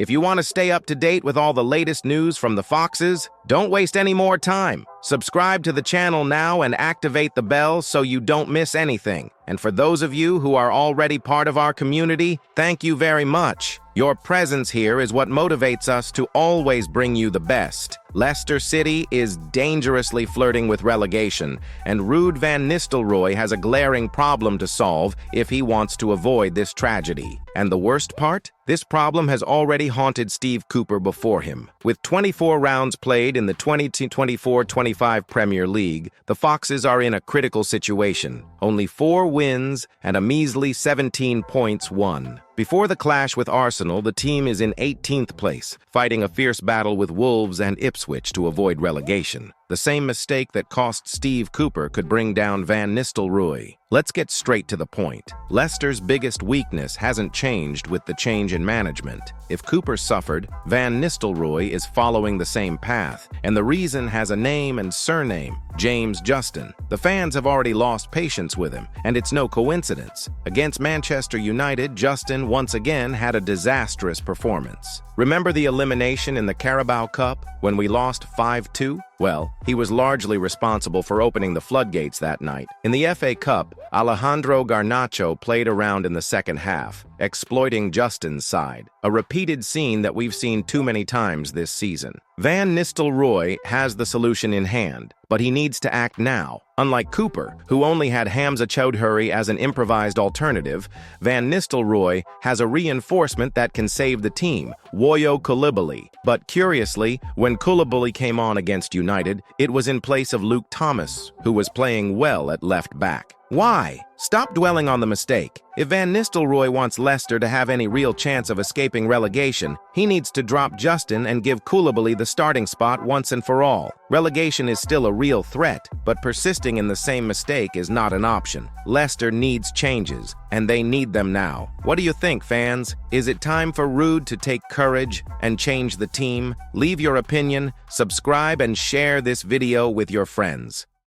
If you want to stay up to date with all the latest news from the Foxes, don't waste any more time. Subscribe to the channel now and activate the bell so you don't miss anything. And for those of you who are already part of our community, thank you very much. Your presence here is what motivates us to always bring you the best. Leicester City is dangerously flirting with relegation, and Ruud van Nistelrooy has a glaring problem to solve if he wants to avoid this tragedy. And the worst part? This problem has already haunted Steve Cooper before him. With 24 rounds played in the 2024-25 Premier League, the Foxes are in a critical situation. Only 4 wins and a measly 17 points won. Before the clash with Arsenal, the team is in 18th place, fighting a fierce battle with Wolves and Ipswich to avoid relegation. The same mistake that cost Steve Cooper could bring down Van Nistelrooy. Let's get straight to the point. Leicester's biggest weakness hasn't changed with the change in management. If Cooper suffered, Van Nistelrooy is following the same path, and the reason has a name and surname: James Justin. The fans have already lost patience with him, and it's no coincidence. Against Manchester United, Justin once again had a disastrous performance. Remember the elimination in the Carabao Cup when we lost 5-2? Well, he was largely responsible for opening the floodgates that night. In the FA Cup, Alejandro Garnacho played around in the second half, exploiting Justin's side, a repeated scene that we've seen too many times this season. Van Nistelrooy has the solution in hand, but he needs to act now. Unlike Cooper, who only had Hamza Choudhury as an improvised alternative, Van Nistelrooy has a reinforcement that can save the team: Woyo Koulibaly. But curiously, when Koulibaly came on against United, it was in place of Luke Thomas, who was playing well at left back. Why? Stop dwelling on the mistake. If Van Nistelrooy wants Leicester to have any real chance of escaping relegation, he needs to drop Justin and give Koulibaly the starting spot once and for all. Relegation is still a real threat, but persisting in the same mistake is not an option. Leicester needs changes, and they need them now. What do you think, fans? Is it time for Ruud to take courage and change the team? Leave your opinion, subscribe, and share this video with your friends.